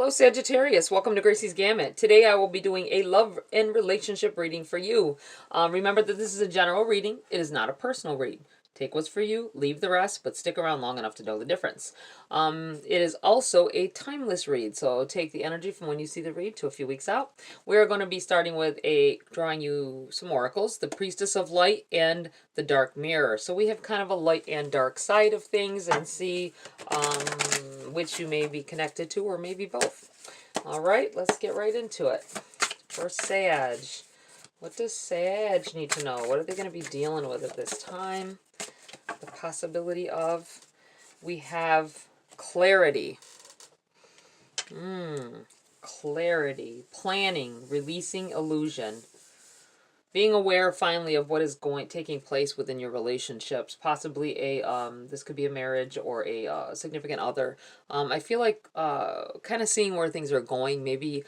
Hello, Sagittarius. Welcome to Gracie's Gamut. Today I will be doing a love and relationship reading for you. Remember that this is a general reading. It is not a personal read. Take what's for you, leave the rest, but stick around long enough to know the difference. It is also a timeless read, so take the energy from when you see the read to a few weeks out. We're going to be starting with drawing you some oracles, the Priestess of Light and the Dark Mirror. So we have kind of a light and dark side of things and see which you may be connected to or maybe both. All right, let's get right into it. For Sag, what does Sag need to know? What are they going to be dealing with at this time? The possibility of, we have clarity. Clarity, planning, releasing illusion. Being aware finally of what is taking place within your relationships, possibly this could be a marriage or a significant other. I feel like kind of seeing where things are going, maybe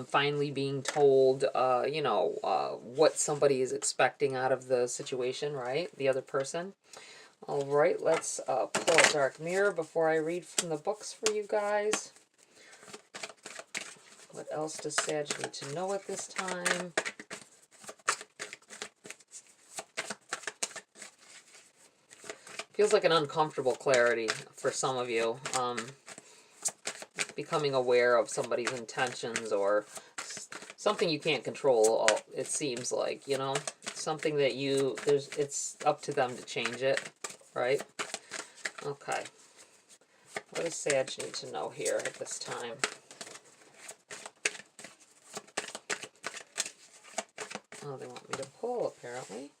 finally being told, what somebody is expecting out of the situation, right? The other person. All right, let's pull a dark mirror before I read from the books for you guys. What else does Sag need to know at this time? Feels like an uncomfortable clarity for some of you. Becoming aware of somebody's intentions or something you can't control, it seems like, you know? Something that it's up to them to change it, right? Okay. What does Sag need to know here at this time? Oh, they want me to pull, apparently.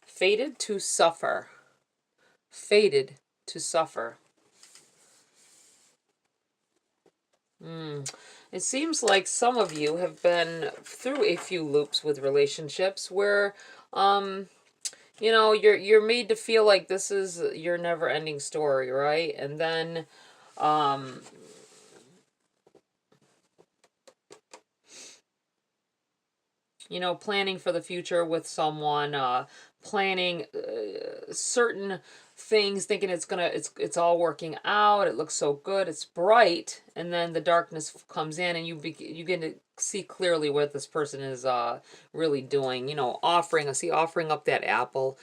Fated to suffer. Fated to suffer. It seems like some of you have been through a few loops with relationships where, you're made to feel like this is your never-ending story, right? And then, planning for the future with someone, planning certain things, thinking it's all working out, it looks so good, it's bright, and then the darkness comes in and you begin to see clearly what this person is really doing, offering up that apple.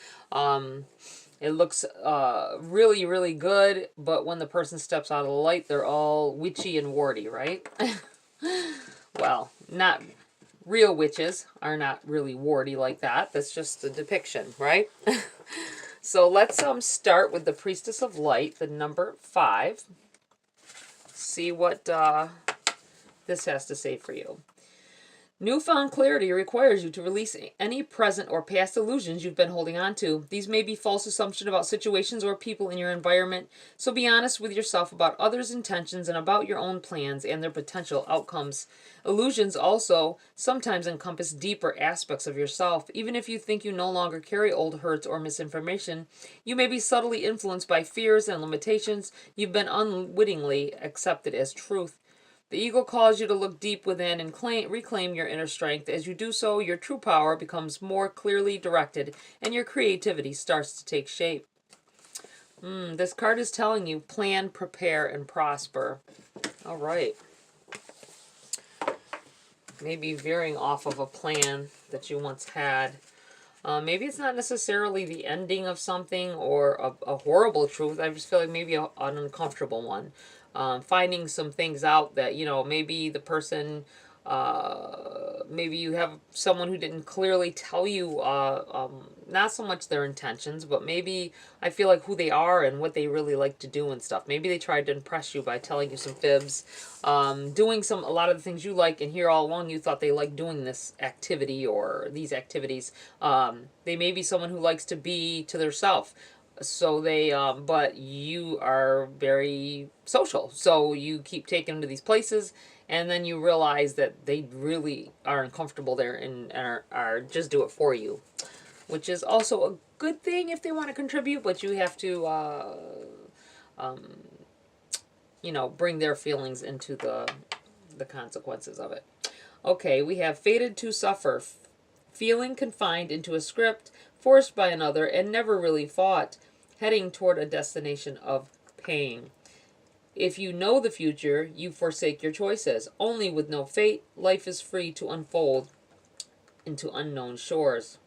It looks really, really good, but when the person steps out of the light, they're all witchy and warty, right? Well, not real witches are not really warty like that. That's just the depiction, right? So let's start with the Priestess of Light, the number 5. See what this has to say for you. Newfound clarity requires you to release any present or past illusions you've been holding on to. These may be false assumptions about situations or people in your environment, so be honest with yourself about others' intentions and about your own plans and their potential outcomes. Illusions also sometimes encompass deeper aspects of yourself. Even if you think you no longer carry old hurts or misinformation, you may be subtly influenced by fears and limitations you've been unwittingly accepted as truth. The ego calls you to look deep within and reclaim your inner strength. As you do so, your true power becomes more clearly directed and your creativity starts to take shape. This card is telling you, plan, prepare, and prosper. All right. Maybe veering off of a plan that you once had. Maybe it's not necessarily the ending of something or a horrible truth. I just feel like maybe an uncomfortable one. Finding some things out that, maybe the person, maybe you have someone who didn't clearly tell you, not so much their intentions, but maybe I feel like who they are and what they really like to do and stuff. Maybe they tried to impress you by telling you some fibs, doing a lot of the things you like, and here all along you thought they liked doing this activity or these activities. They may be someone who likes to be to theirself. So they, but you are very social. So you keep taking them to these places, and then you realize that they really are uncomfortable there and are just do it for you. Which is also a good thing if they want to contribute, but you have to, bring their feelings into the consequences of it. Okay, we have fated to suffer. Feeling confined into a script, forced by another, and never really fought. Heading toward a destination of pain. If you know the future, you forsake your choices. Only with no fate, life is free to unfold into unknown shores.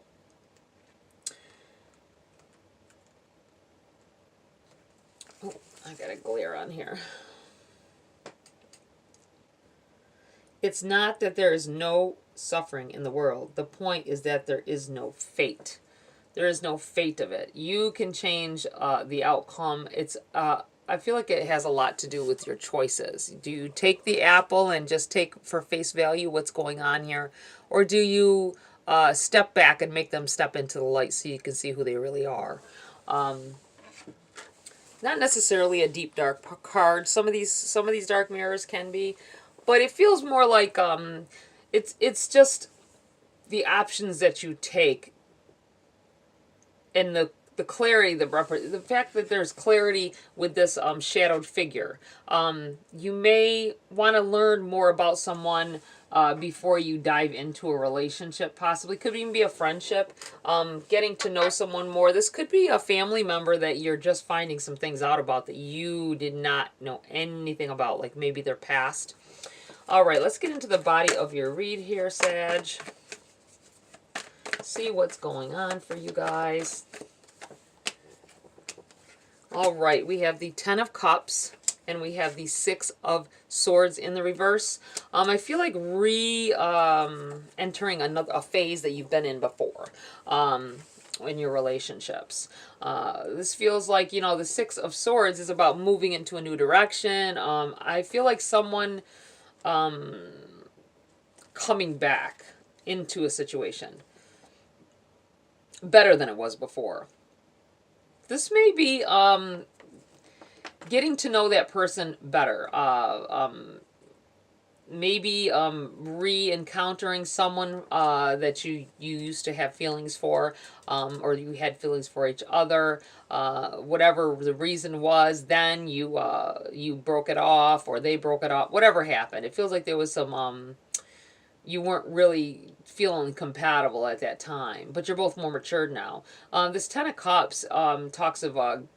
Oh, I got a glare on here. It's not that there is no suffering in the world. The point is that there is no fate. There is no fate of it. You can change the outcome. I feel like it has a lot to do with your choices. Do you take the apple and just take for face value what's going on here? Or do you step back and make them step into the light so you can see who they really are? Not necessarily a deep dark card. Some of these dark mirrors can be, but it feels more like it's just the options that you take, and the clarity, the fact that there's clarity with this shadowed figure. You may want to learn more about someone before you dive into a relationship, possibly. Could even be a friendship, getting to know someone more. This could be a family member that you're just finding some things out about that you did not know anything about, like maybe their past. All right, let's get into the body of your read here, Sag. See what's going on for you guys. All right, we have the 10 of Cups, and we have the 6 of Swords in the reverse. I feel like entering a phase that you've been in before in your relationships. This feels like, the 6 of Swords is about moving into a new direction. I feel like someone coming back into a situation better than it was before. This may be getting to know that person better. Maybe re-encountering someone that you used to have feelings for, or you had feelings for each other. Whatever the reason was, then you broke it off, or they broke it off. Whatever happened, it feels like there was some you weren't really feeling compatible at that time, but you're both more matured now. This 10 of Cups talks of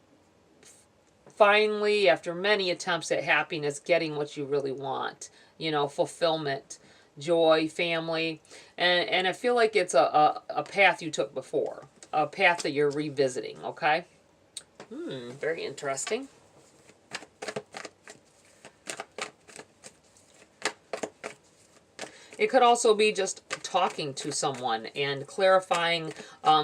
finally, after many attempts at happiness, getting what you really want. Fulfillment, joy, family. And I feel like it's a path you took before, a path that you're revisiting, okay? Very interesting. It could also be just talking to someone and clarifying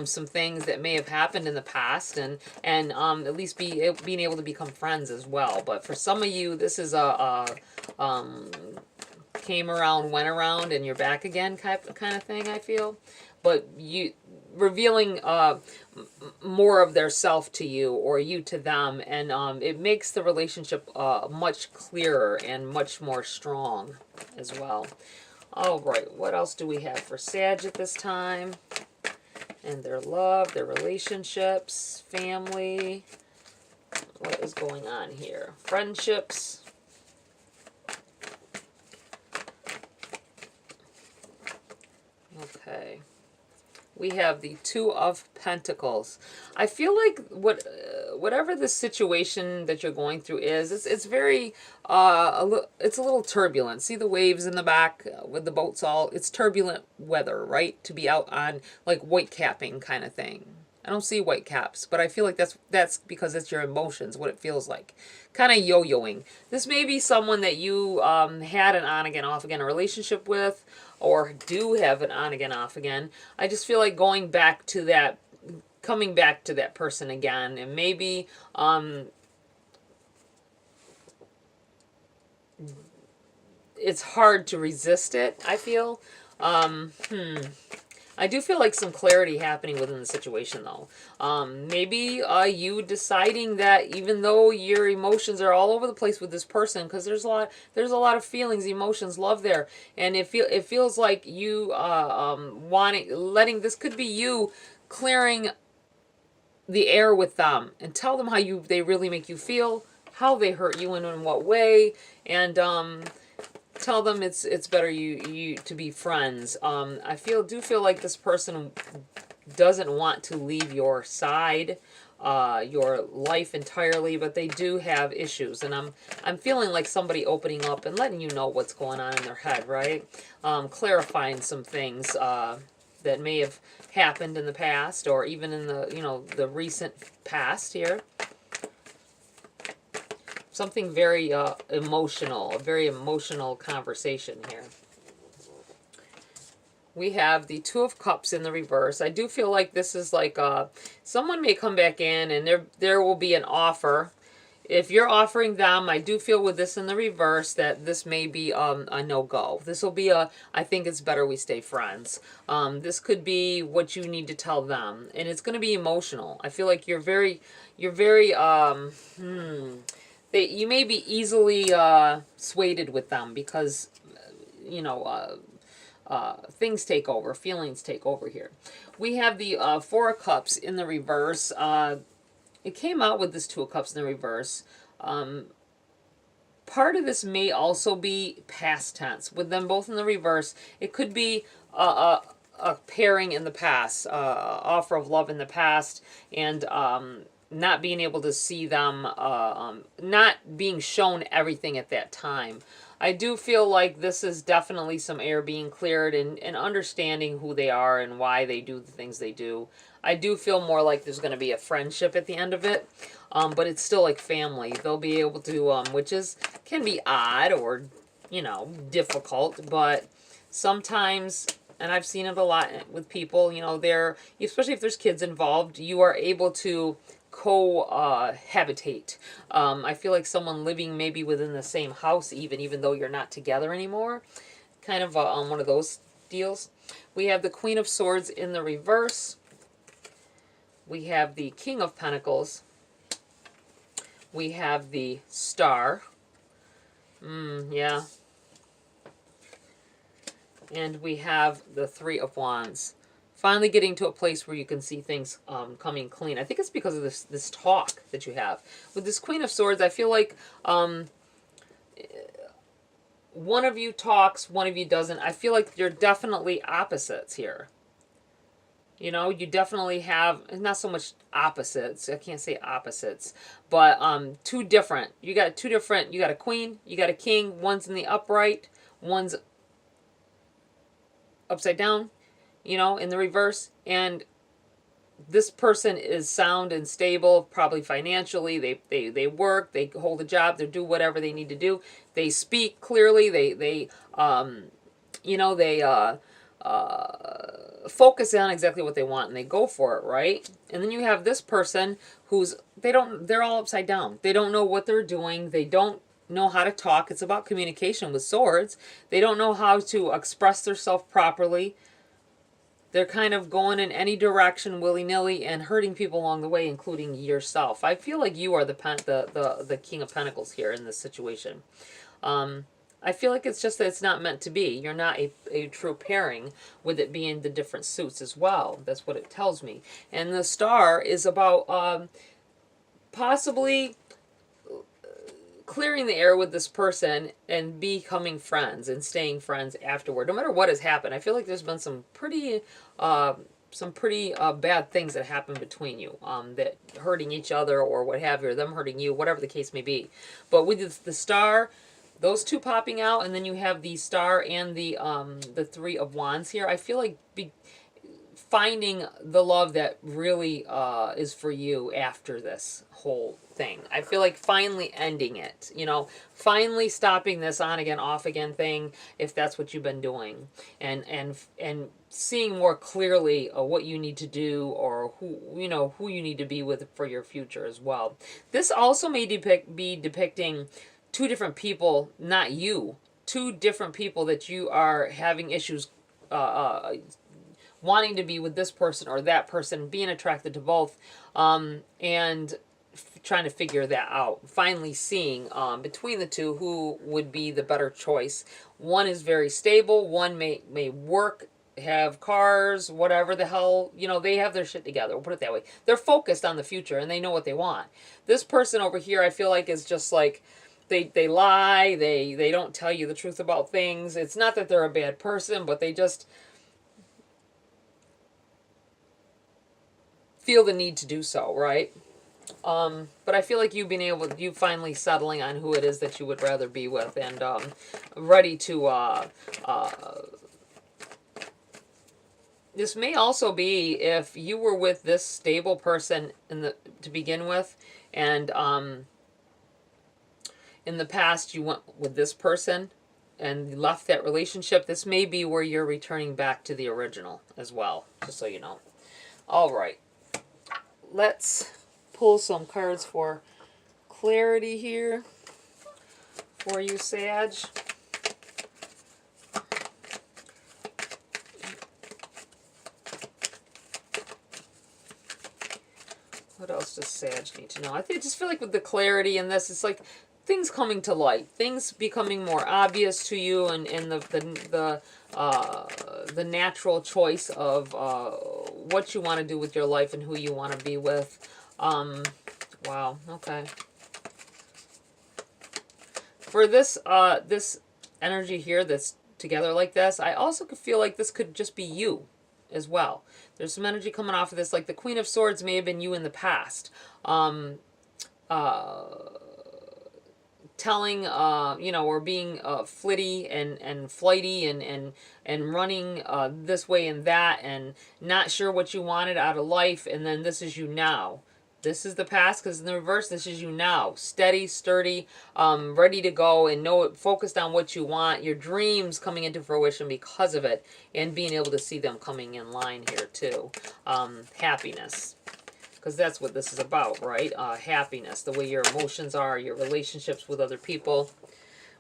some things that may have happened in the past, and at least being able to become friends as well. But for some of you, this is came around, went around, and you're back again kind of thing, I feel. But you revealing more of their self to you, or you to them, and it makes the relationship much clearer and much more strong as well. All right, what else do we have for Sag at this time? And their love, their relationships, family. What is going on here? Friendships. Okay. We have the 2 of Pentacles. I feel like whatever the situation that you're going through is, it's very, it's a little turbulent. See the waves in the back with the boats all, it's turbulent weather, right? To be out on like white capping kind of thing. I don't see white caps, but I feel like that's because it's your emotions, what it feels like. Kind of yo-yoing. This may be someone that you had an on-again, off-again relationship with, or do have an on-again, off-again. I just feel like coming back to that person again, and maybe it's hard to resist it, I feel. I do feel like some clarity happening within the situation, though. Maybe you deciding that even though your emotions are all over the place with this person, because there's a lot of feelings, emotions, love there, and it feels like you this could be you clearing the air with them and tell them how they really make you feel, how they hurt you, and in what way, and tell them it's better you to be friends. I do feel like this person doesn't want to leave your side. your life entirely, but they do have issues, and I'm feeling like somebody opening up and letting you know what's going on in their head, right? Clarifying some things that may have happened in the past, or even in the, you know, the recent past here. Something very emotional, a very emotional conversation here. We have the Two of Cups in the reverse. I do feel like this is like someone may come back in and there will be an offer. If you're offering them, I do feel with this in the reverse that this may be a no-go. This will be a, I think it's better we stay friends. This could be what you need to tell them. And it's going to be emotional. I feel like you're very, you may be easily swayed with them because, you know, things take over, feelings take over here. We have the Four of Cups in the reverse. It came out with this Two of Cups in the reverse. Part of this may also be past tense. With them both in the reverse, it could be a pairing in the past, offer of love in the past, and not being able to see them, not being shown everything at that time. I do feel like this is definitely some air being cleared and understanding who they are and why they do the things they do. I do feel more like there's going to be a friendship at the end of it, but it's still like family. They'll be able to, which can be odd or, you know, difficult, but sometimes, and I've seen it a lot with people, you know, especially if there's kids involved, you are able to cohabitate. I feel like someone living maybe within the same house, even though you're not together anymore. Kind of one of those deals. We have the Queen of Swords in the reverse. We have the King of Pentacles. We have the Star. Yeah. And we have the Three of Wands. Finally getting to a place where you can see things coming clean. I think it's because of this talk that you have. With this Queen of Swords, I feel like one of you talks, one of you doesn't. I feel like you're definitely opposites here. You know, you definitely have, not so much opposites, I can't say opposites, but two different. You got a queen, you got a king, one's in the upright, one's upside down, you know, in the reverse, and this person is sound and stable, probably financially. They work, they hold a job, they do whatever they need to do. They speak clearly. They focus on exactly what they want and they go for it, right? And then you have this person who's they're all upside down. They don't know what they're doing. They don't know how to talk. It's about communication with swords. They don't know how to express themselves properly. They're kind of going in any direction willy-nilly and hurting people along the way, including yourself. I feel like you are the King of Pentacles here in this situation. I feel like it's just that it's not meant to be. You're not a true pairing, with it being the different suits as well. That's what it tells me. And the Star is about possibly clearing the air with this person and becoming friends and staying friends afterward, no matter what has happened. I feel like there's been some pretty bad things that happen between you, that hurting each other or what have you, or them hurting you, whatever the case may be. But with the Star, those two popping out, and then you have the Star and the Three of Wands here, I feel like finding the love that really is for you after this whole thing. I feel like finally ending it, you know, finally stopping this on again, off again thing, if that's what you've been doing, and seeing more clearly what you need to do, or who you need to be with for your future as well. This also may be depicting two different people, not you, two different people that you are having issues wanting to be with this person or that person, being attracted to both, and trying to figure that out. Finally seeing between the two who would be the better choice. One is very stable, one may work, have cars, whatever the hell, you know, they have their shit together, we'll put it that way. They're focused on the future and they know what they want. This person over here, I feel like, is just like, they lie, they don't tell you the truth about things. It's not that they're a bad person, but they just feel the need to do so, right? But I feel like you finally settling on who it is that you would rather be with, and ready to, this may also be if you were with this stable person to begin with, and in the past you went with this person and left that relationship. This may be where you're returning back to the original as well, just so you know. All right, let's pull some cards for clarity here for you, Sag. What else does Sag need to know? I just feel like with the clarity in this, it's like things coming to light, things becoming more obvious to you, and the natural choice of what you want to do with your life and who you want to be with. Wow. Okay. For this this energy here that's together like this, I also could feel like this could just be you as well. There's some energy coming off of this, like the Queen of Swords may have been you in the past. Telling, or being flitty and flighty and running this way and that, and not sure what you wanted out of life, and then this is you now. This is the past, because in the reverse, this is you now. Steady, sturdy, ready to go, and focused on what you want. Your dreams coming into fruition because of it, and being able to see them coming in line here too. Happiness. Because that's what this is about, right? Happiness, the way your emotions are, your relationships with other people.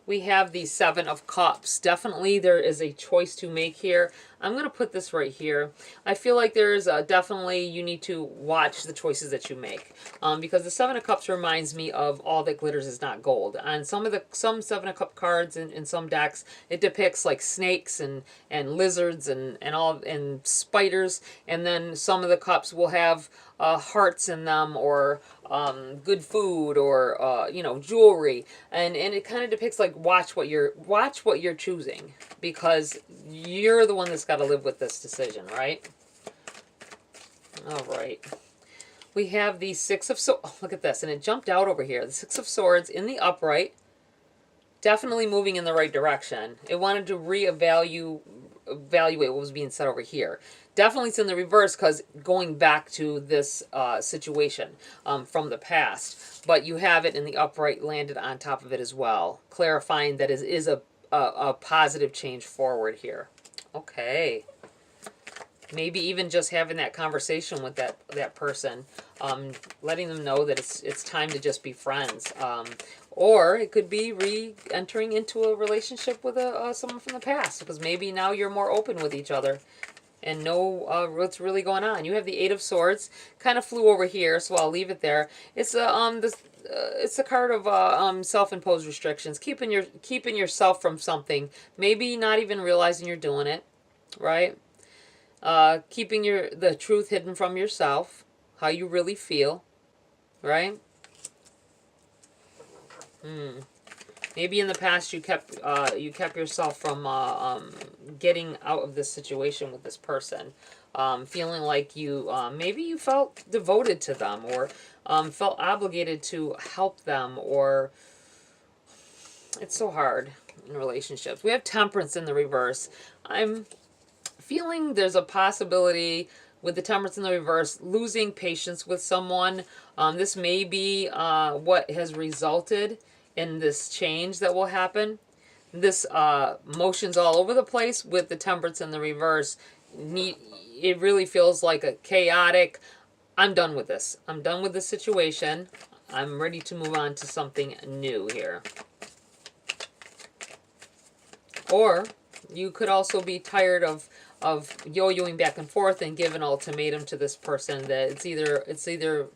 We have the Seven of Cups. Definitely there is a choice to make here. I'm going to put this right here. I feel like there's definitely, you need to watch the choices that you make. Because the Seven of Cups reminds me of all that glitters is not gold. And some Seven of Cup cards in some decks, it depicts like snakes and lizards and spiders. And then some of the cups will have hearts in them, or good food, or jewelry, and it kind of depicts like watch what you're choosing, because you're the one that's got to live with this decision, right? All right. We have the Six of Swords. Oh, look at this, and it jumped out over here. The Six of Swords in the upright, definitely moving in the right direction. It wanted to evaluate what was being said over here. Definitely it's in the reverse, because going back to this situation from the past. But you have it in the upright, landed on top of it as well, clarifying that it is a positive change forward here. Okay. Maybe even just having that conversation with that person, letting them know that it's time to just be friends. Or it could be re-entering into a relationship with someone from the past, because maybe now you're more open with each other and know what's really going on. You have the Eight of Swords, kind of flew over here, so I'll leave it there. It's it's a card of self-imposed restrictions, keeping yourself from something, maybe not even realizing you're doing it, right? Keeping the truth hidden from yourself, how you really feel, right? Maybe in the past you kept yourself from getting out of this situation with this person, feeling like maybe you felt devoted to them, or felt obligated to help them, or it's so hard in relationships. We have Temperance in the reverse. I'm feeling there's a possibility with the Temperance in the reverse, losing patience with someone. This may be what has resulted in this change that will happen. This motions all over the place with the Temperance in the reverse. It really feels like a chaotic, I'm done with this. I'm done with this situation. I'm ready to move on to something new here. Or you could also be tired of yo-yoing back and forth and give an ultimatum to this person that it's either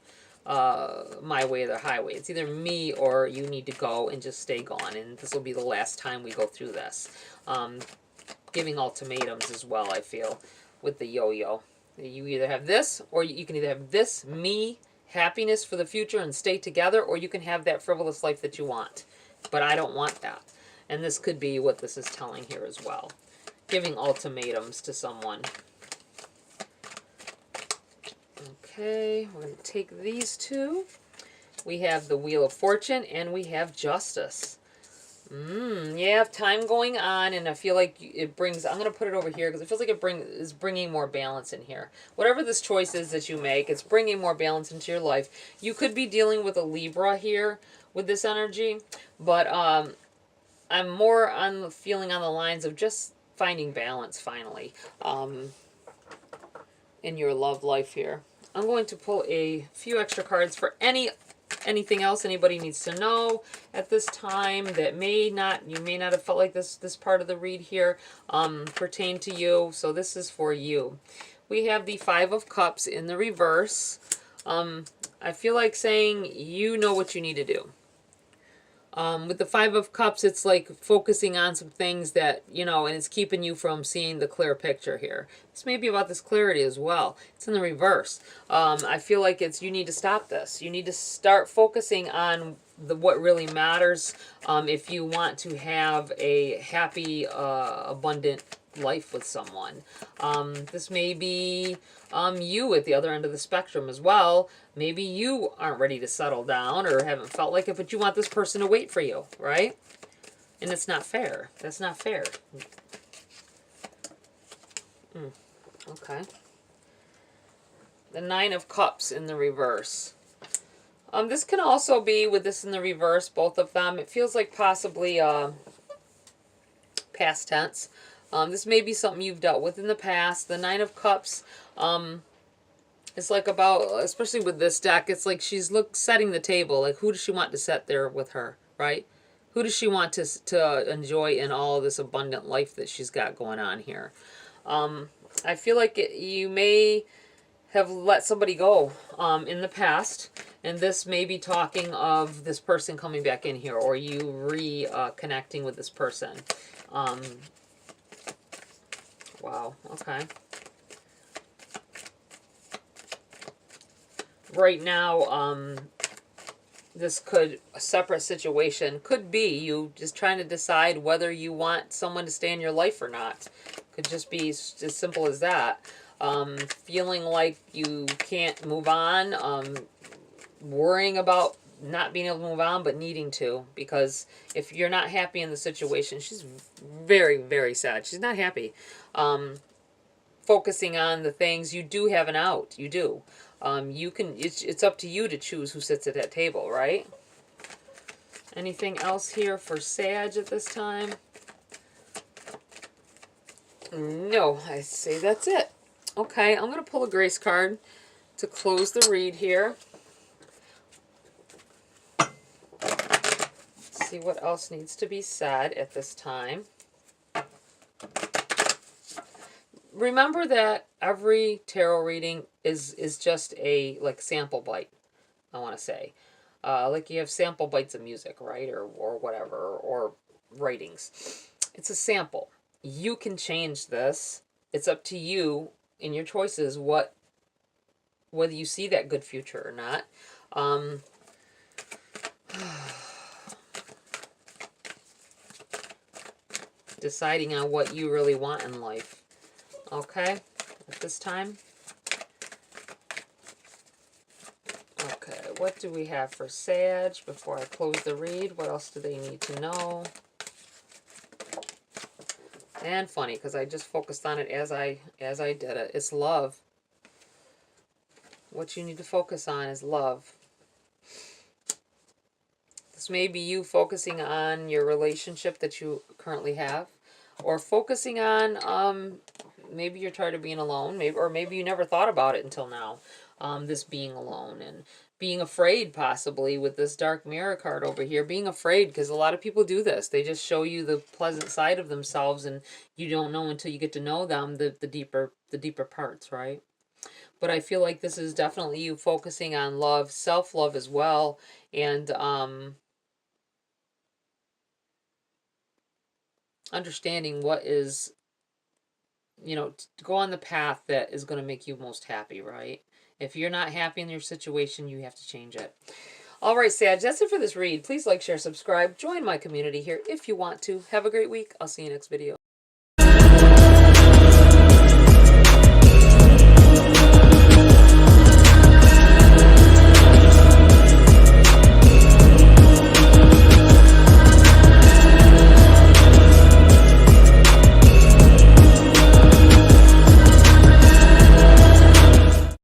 my way or the highway. It's either me or you need to go and just stay gone. And this will be the last time we go through this. Giving ultimatums as well, I feel, with the yo-yo. You either have this, or you can either have this, me, happiness for the future and stay together, or you can have that frivolous life that you want. But I don't want that. And this could be what this is telling here as well. Giving ultimatums to someone. Okay, we're going to take these two. We have the Wheel of Fortune, and we have Justice. Yeah, time going on, and I feel like it brings, I'm going to put it over here because it feels like is bringing more balance in here. Whatever this choice is that you make, it's bringing more balance into your life. You could be dealing with a Libra here with this energy, but I'm more on the feeling on the lines of just finding balance finally in your love life here. I'm going to pull a few extra cards for anything else anybody needs to know at this time that you may not have felt like this part of the read here pertained to you. So this is for you. We have the Five of Cups in the reverse. I feel like saying you know what you need to do. With the Five of Cups, it's like focusing on some things that, and it's keeping you from seeing the clear picture here. This may be about this clarity as well. It's in the reverse. I feel like you need to stop this. You need to start focusing on what really matters if you want to have a happy, abundant life with someone. This may be you at the other end of the spectrum as well. Maybe you aren't ready to settle down or haven't felt like it, but you want this person to wait for you, right? And it's not fair. That's not fair. Okay. The Nine of Cups in the reverse. This can also be, with this in the reverse, both of them, it feels like possibly past tense. This may be something you've dealt with in the past. The Nine of Cups, it's like about, especially with this deck, it's like she's setting the table. Like, who does she want to set there with her, right? Who does she want to enjoy in all of this abundant life that she's got going on here? I feel like you may have let somebody go in the past, and this may be talking of this person coming back in here, or you reconnecting with this person. Wow, okay. Right now, this a separate situation could be you just trying to decide whether you want someone to stay in your life or not. Could just be as simple as that. Feeling like you can't move on, worrying about not being able to move on, but needing to, because if you're not happy in the situation, she's very, very sad. She's not happy. Focusing on the things, you do have an out. You do. You can. It's up to you to choose who sits at that table, right? Anything else here for Sag at this time? No, I say that's it. Okay, I'm going to pull a Grace card to close the read here. Let's see what else needs to be said at this time. Remember that every tarot reading is just a sample bite, I want to say. Like you have sample bites of music, right? Or whatever, or writings. It's a sample. You can change this. It's up to you in your choices whether you see that good future or not. Deciding on what you really want in life. Okay, at this time. Okay, what do we have for Sag before I close the read? What else do they need to know? And funny, because I just focused on it as I did it. It's love. What you need to focus on is love. This may be you focusing on your relationship that you currently have, or focusing on maybe you're tired of being alone, maybe you never thought about it until now. This being alone and being afraid, possibly, with this Dark Mirror card over here. Being afraid, because a lot of people do this. They just show you the pleasant side of themselves, and you don't know until you get to know them the deeper parts, right? But I feel like this is definitely you focusing on love, self-love as well, and understanding what is, to go on the path that is going to make you most happy, right? If you're not happy in your situation, you have to change it. All right, Sag, that's it for this read. Please like, share, subscribe. Join my community here if you want to. Have a great week. I'll see you next video.